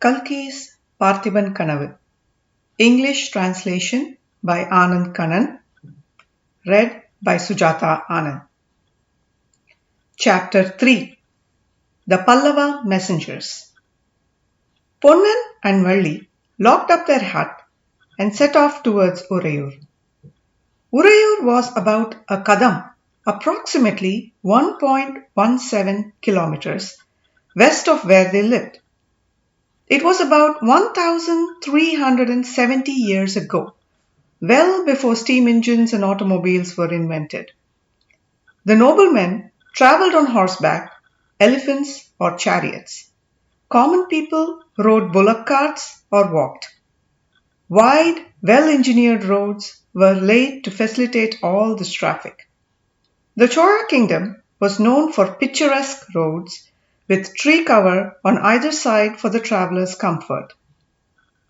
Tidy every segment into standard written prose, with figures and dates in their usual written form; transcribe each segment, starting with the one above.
Kalki's Parthiban Kanavu. English translation by Anand Kannan. Read by Sujatha Anand. Chapter 3. The Pallava Messengers. Ponnan and Valli locked up their hut and set off towards Urayur. Urayur was about a kadam, approximately 1.17 kilometers west of where they lived. It was about 1370 years ago, well before steam engines and automobiles were invented. The noblemen travelled on horseback, elephants or chariots. Common people rode bullock carts or walked. Wide, well-engineered roads were laid to facilitate all this traffic. The Chola kingdom was known for picturesque roads with tree cover on either side for the traveller's comfort.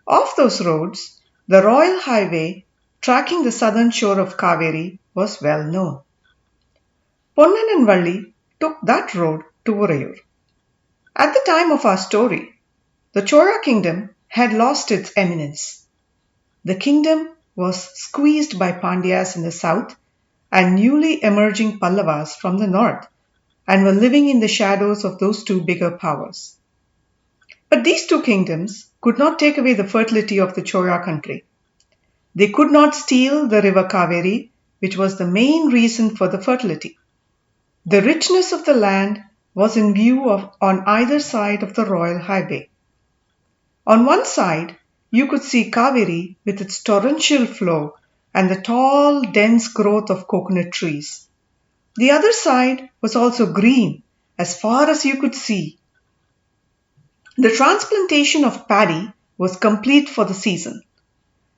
Of those roads, the royal highway tracking the southern shore of Kaveri was well known. Ponnan and Valli took that road to Urayur. At the time of our story, the Chola kingdom had lost its eminence. The kingdom was squeezed by Pandyas in the south and newly emerging Pallavas from the north, and were living in the shadows of those two bigger powers. But these two kingdoms could not take away the fertility of the Chola country. They could not steal the river Kaveri, which was the main reason for the fertility. The richness of the land was in view on either side of the royal highway. On one side, you could see Kaveri with its torrential flow and the tall, dense growth of coconut trees. The other side was also green as far as you could see. The transplantation of paddy was complete for the season.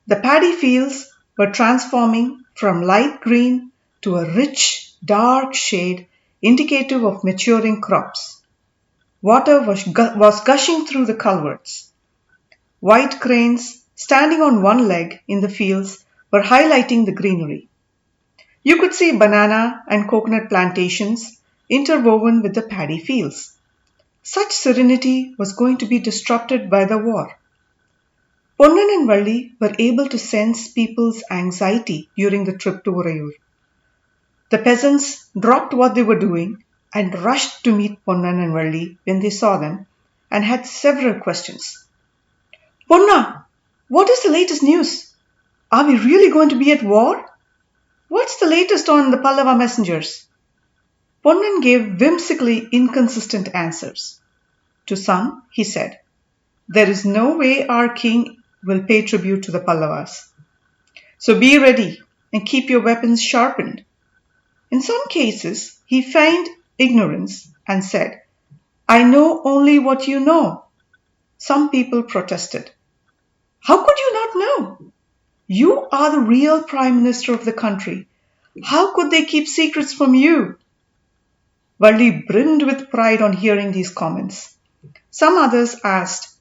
The paddy fields were transforming from light green to a rich, dark shade indicative of maturing crops. Water was gushing through the culverts. White cranes standing on one leg in the fields were highlighting the greenery. You could see banana and coconut plantations interwoven with the paddy fields. Such serenity was going to be disrupted by the war. Ponnan and Valli were able to sense people's anxiety during the trip to Urayur. The peasants dropped what they were doing and rushed to meet Ponnan and Valli when they saw them and had several questions. "Ponna, what is the latest news? Are we really going to be at war? What's the latest on the Pallava messengers?" Ponnan gave whimsically inconsistent answers. To some, he said, "There is no way our king will pay tribute to the Pallavas. So be ready and keep your weapons sharpened." In some cases, he feigned ignorance and said, "I know only what you know." Some people protested. "How could you not know? You are the real Prime Minister of the country. How could they keep secrets from you?" Valli brimmed with pride on hearing these comments. Some others asked,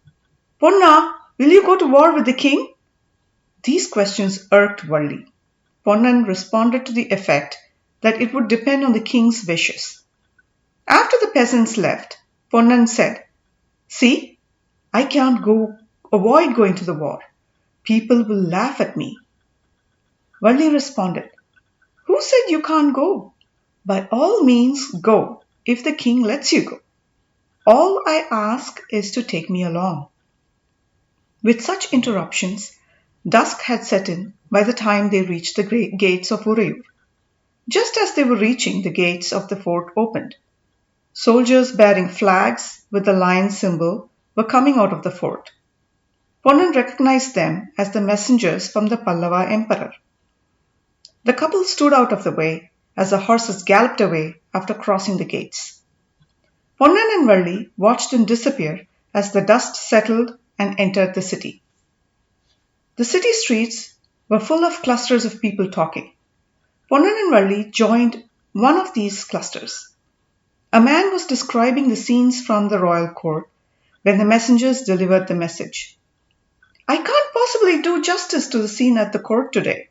"Ponna, will you go to war with the king?" These questions irked Valli. Ponnan responded to the effect that it would depend on the king's wishes. After the peasants left, Ponnan said, "See, I can't avoid going to the war. People will laugh at me." Valli responded, "Who said you can't go? By all means go if the king lets you go. All I ask is to take me along." With such interruptions, dusk had set in by the time they reached the great gates of Urayur. Just as they were reaching, the gates of the fort opened. Soldiers bearing flags with the lion symbol were coming out of the fort. Ponnan recognized them as the messengers from the Pallava emperor. The couple stood out of the way as the horses galloped away after crossing the gates. Ponnan and Valli watched them disappear as the dust settled and entered the city. The city streets were full of clusters of people talking. Ponnan and Valli joined one of these clusters. A man was describing the scenes from the royal court when the messengers delivered the message. "I can't possibly do justice to the scene at the court today.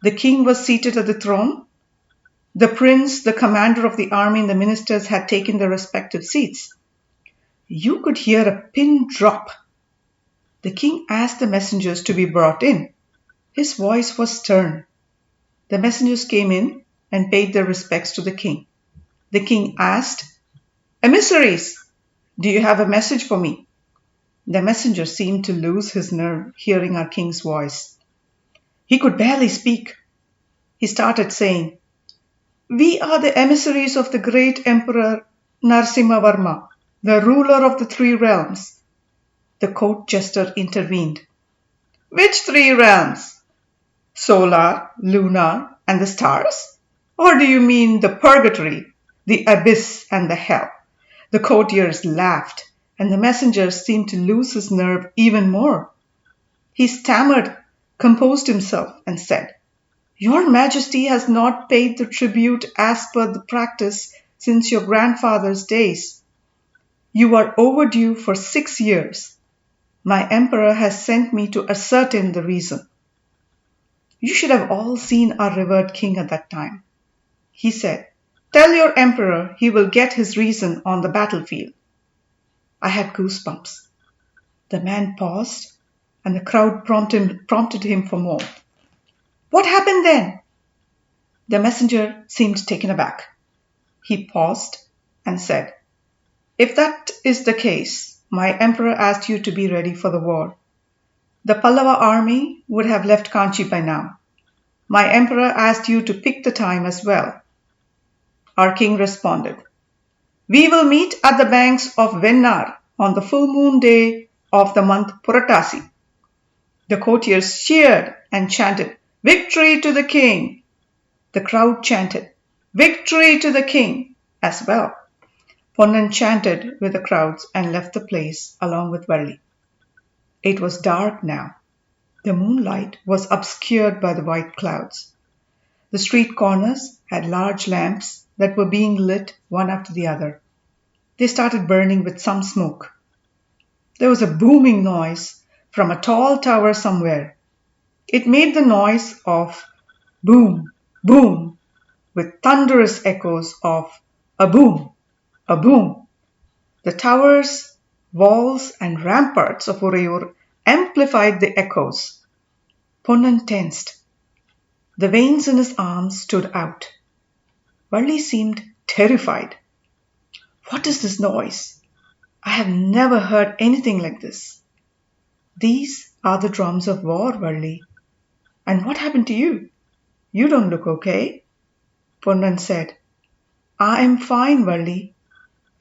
The king was seated at the throne. The prince, the commander of the army, and the ministers had taken their respective seats. You could hear a pin drop The king asked the messengers to be brought in. His voice was stern. The messengers came in and paid their respects to the king. The king asked, "Emissaries, do you have a message for me?" The messenger seemed to lose his nerve hearing our king's voice. He could barely speak. He started saying, "We are the emissaries of the great Emperor Narasimhavarma, the ruler of the three realms." The court jester intervened. "Which three realms? Solar, lunar, and the stars? Or do you mean the purgatory, the abyss, and the hell?" The courtiers laughed, and the messenger seemed to lose his nerve even more. He stammered, composed himself, and said, "Your Majesty has not paid the tribute as per the practice since your grandfather's days. You are overdue for 6 years. My emperor has sent me to ascertain the reason." You should have all seen our revered king at that time. He said, "Tell your emperor he will get his reason on the battlefield." I had goosebumps. The man paused, and the crowd prompted him for more. "What happened then?" The messenger seemed taken aback. He paused and said, "If that is the case, my emperor asked you to be ready for the war. The Pallava army would have left Kanchi by now. My emperor asked you to pick the time as well." Our king responded, "We will meet at the banks of Vennar on the full moon day of the month Puratasi." The courtiers cheered and chanted, "Victory to the king!" The crowd chanted, "Victory to the king!" as well. Ponnan chanted with the crowds and left the place along with Valli. It was dark now. The moonlight was obscured by the white clouds. The street corners had large lamps that were being lit one after the other. They started burning with some smoke. There was a booming noise from a tall tower somewhere. It made the noise of boom, boom, with thunderous echoes of a boom, a boom. The towers, walls, and ramparts of Urayur amplified the echoes. Ponnan tensed. The veins in his arms stood out. Valli seemed terrified. "What is this noise? I have never heard anything like this." "These are the drums of war, Valli. And what happened to you? You don't look okay." Ponnan said, "I am fine, Valli."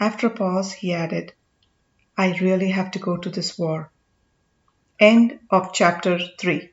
After a pause, he added, "I really have to go to this war." End of chapter 3.